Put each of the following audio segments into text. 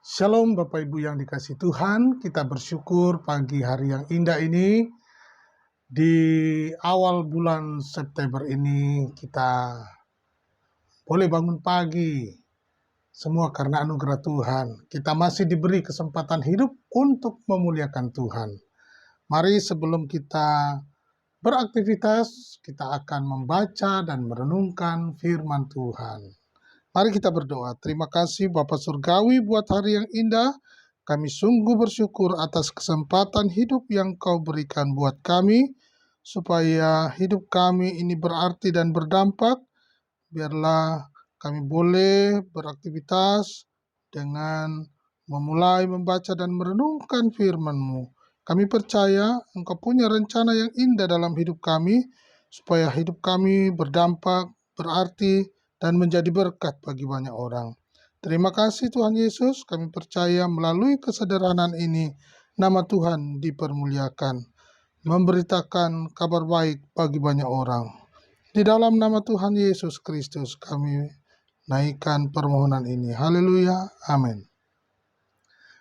Shalom Bapak Ibu yang dikasihi Tuhan, kita bersyukur pagi hari yang indah ini. Di awal bulan September ini kita boleh bangun pagi, semua karena anugerah Tuhan. Kita masih diberi kesempatan hidup untuk memuliakan Tuhan. Mari sebelum kita beraktivitas, kita akan membaca dan merenungkan firman Tuhan. Mari kita berdoa. Terima kasih Bapa Surgawi buat hari yang indah. Kami sungguh bersyukur atas kesempatan hidup yang Kau berikan buat kami, supaya hidup kami ini berarti dan berdampak. Biarlah kami boleh beraktivitas dengan memulai membaca dan merenungkan firman-Mu. Kami percaya Engkau punya rencana yang indah dalam hidup kami, supaya hidup kami berdampak, berarti, dan menjadi berkat bagi banyak orang. Terima kasih Tuhan Yesus, kami percaya melalui kesederhanaan ini, nama Tuhan dipermuliakan, memberitakan kabar baik bagi banyak orang. Di dalam nama Tuhan Yesus Kristus kami naikkan permohonan ini. Haleluya, amin.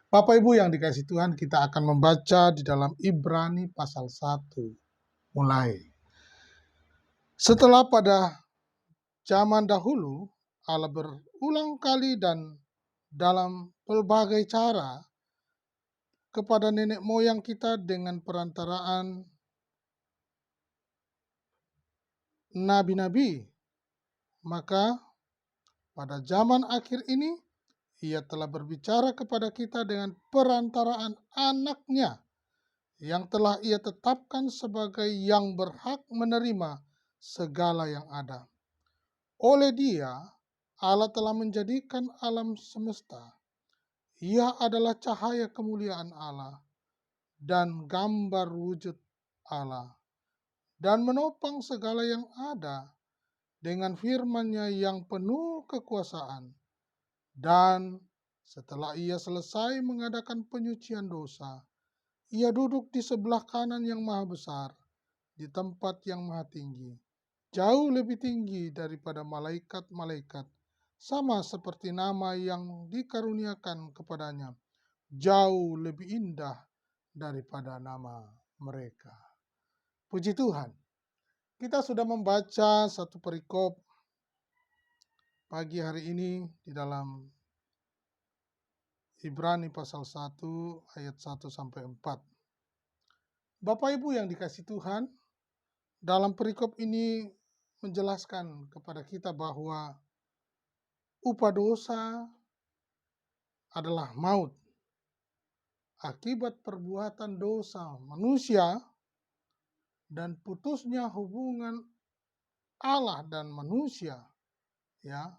Bapak Ibu yang dikasihi Tuhan, kita akan membaca di dalam Ibrani pasal 1 mulai. Setelah pada zaman dahulu, Allah berulang kali dan dalam pelbagai cara kepada nenek moyang kita dengan perantaraan nabi-nabi. Maka pada zaman akhir ini, Ia telah berbicara kepada kita dengan perantaraan anaknya yang telah Ia tetapkan sebagai yang berhak menerima segala yang ada. Oleh Dia, Allah telah menjadikan alam semesta. Ia adalah cahaya kemuliaan Allah dan gambar wujud Allah, dan menopang segala yang ada dengan firman-Nya yang penuh kekuasaan. Dan setelah Ia selesai mengadakan penyucian dosa, Ia duduk di sebelah kanan yang maha besar, di tempat yang maha tinggi, jauh lebih tinggi daripada malaikat-malaikat, sama seperti nama yang dikaruniakan kepadanya, jauh lebih indah daripada nama mereka. Puji Tuhan, kita sudah membaca satu perikop pagi hari ini di dalam Ibrani pasal 1 ayat 1 sampai 4. Bapak Ibu yang dikasihi Tuhan, dalam perikop ini menjelaskan kepada kita bahwa upah dosa adalah maut. Akibat perbuatan dosa manusia dan putusnya hubungan Allah dan manusia, ya,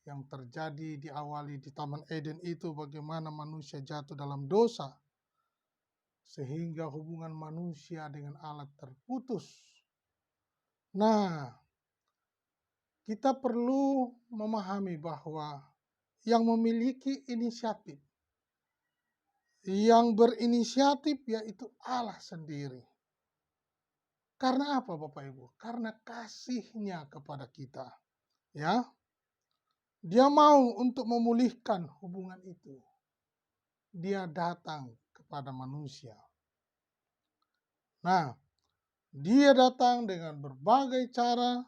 yang terjadi diawali di Taman Eden itu, bagaimana manusia jatuh dalam dosa sehingga hubungan manusia dengan Allah terputus. Nah, kita perlu memahami bahwa yang memiliki inisiatif, yang berinisiatif yaitu Allah sendiri. Karena apa Bapak Ibu? Karena kasih-Nya kepada kita. Ya, Dia mau untuk memulihkan hubungan itu. Dia datang kepada manusia. Nah, Dia datang dengan berbagai cara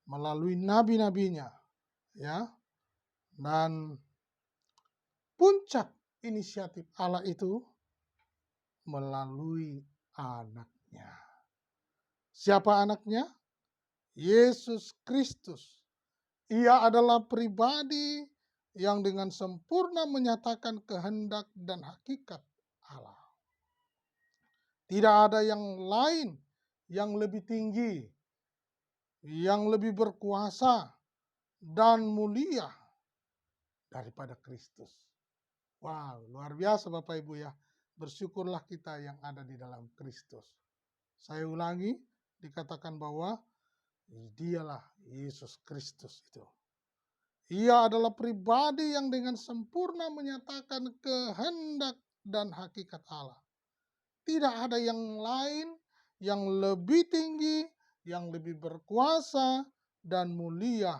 melalui nabi-nabinya, ya. Dan puncak inisiatif Allah itu melalui anaknya. Siapa anaknya? Yesus Kristus. Ia adalah pribadi yang dengan sempurna menyatakan kehendak dan hakikat Allah. Tidak ada yang lain yang lebih tinggi, yang lebih berkuasa dan mulia daripada Kristus. Wow, luar biasa Bapak Ibu ya. Bersyukurlah kita yang ada di dalam Kristus. Saya ulangi, dikatakan bahwa Dialah Yesus Kristus itu. Ia adalah pribadi yang dengan sempurna menyatakan kehendak dan hakikat Allah. Tidak ada yang lain yang lebih tinggi, yang lebih berkuasa dan mulia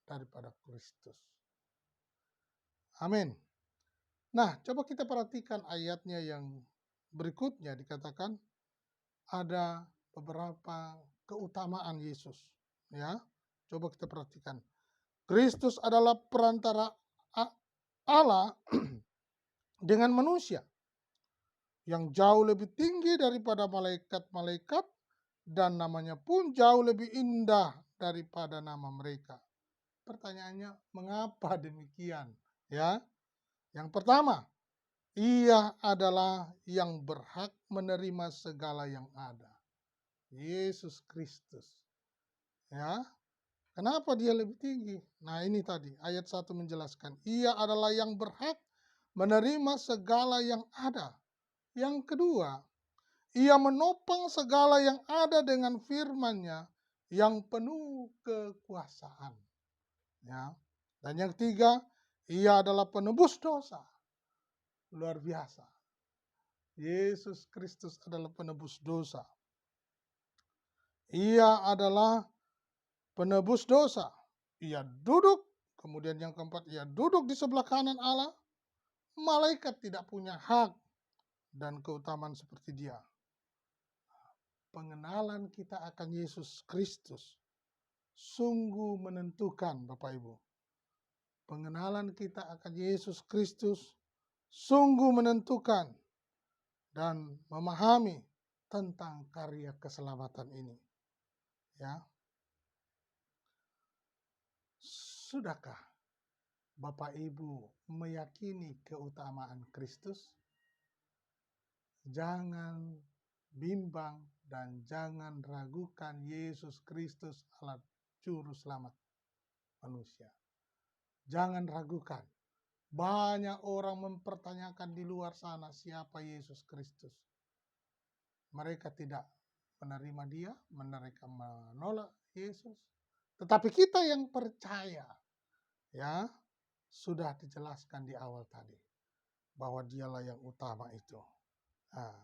daripada Kristus. Amin. Nah, coba kita perhatikan ayatnya yang berikutnya, dikatakan ada beberapa keutamaan Yesus. Ya, coba kita perhatikan. Kristus adalah perantara Allah dengan manusia yang jauh lebih tinggi daripada malaikat-malaikat dan namanya pun jauh lebih indah daripada nama mereka. Pertanyaannya, mengapa demikian? Ya, yang pertama, ia adalah yang berhak menerima segala yang ada. Yesus Kristus. Ya, kenapa dia lebih tinggi? Nah, ini tadi ayat 1 menjelaskan, ia adalah yang berhak menerima segala yang ada. Yang kedua, ia menopang segala yang ada dengan firman-Nya yang penuh kekuasaan. Ya. Dan yang ketiga, ia adalah penebus dosa. Luar biasa. Yesus Kristus adalah penebus dosa. Ia adalah penebus dosa. Ia duduk, kemudian yang keempat, ia duduk di sebelah kanan Allah. Malaikat tidak punya hak dan keutamaan seperti dia. Pengenalan kita akan Yesus Kristus sungguh menentukan, Bapak Ibu. Pengenalan kita akan Yesus Kristus sungguh menentukan dan memahami tentang karya keselamatan ini. Ya. Sudahkah Bapak Ibu meyakini keutamaan Kristus? Jangan bimbang dan jangan ragukan Yesus Kristus adalah juru selamat manusia. Jangan ragukan. Banyak orang mempertanyakan di luar sana siapa Yesus Kristus. Mereka tidak menerima dia, mereka menolak Yesus. Tetapi kita yang percaya, ya, sudah dijelaskan di awal tadi bahwa dialah yang utama itu. Nah,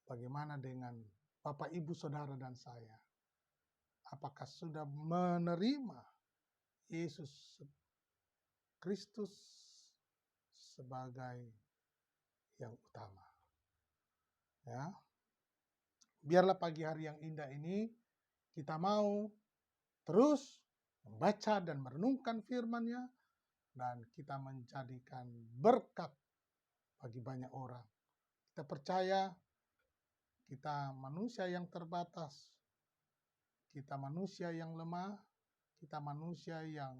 bagaimana dengan Bapak, Ibu, Saudara, dan saya? Apakah sudah menerima Yesus Kristus sebagai yang utama? Ya, biarlah pagi hari yang indah ini kita mau terus membaca dan merenungkan firman-Nya dan kita menjadikan berkat bagi banyak orang. Kita percaya kita manusia yang terbatas, kita manusia yang lemah, kita manusia yang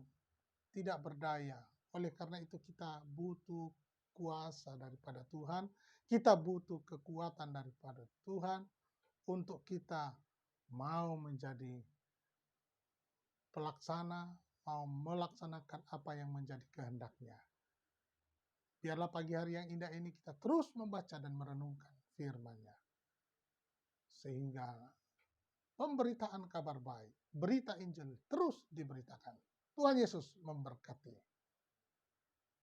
tidak berdaya. Oleh karena itu kita butuh kuasa daripada Tuhan, kita butuh kekuatan daripada Tuhan untuk kita mau menjadi pelaksana, mau melaksanakan apa yang menjadi kehendak-Nya. Biarlah pagi hari yang indah ini kita terus membaca dan merenungkan firman-Nya. Sehingga pemberitaan kabar baik, berita Injil terus diberitakan. Tuhan Yesus memberkati.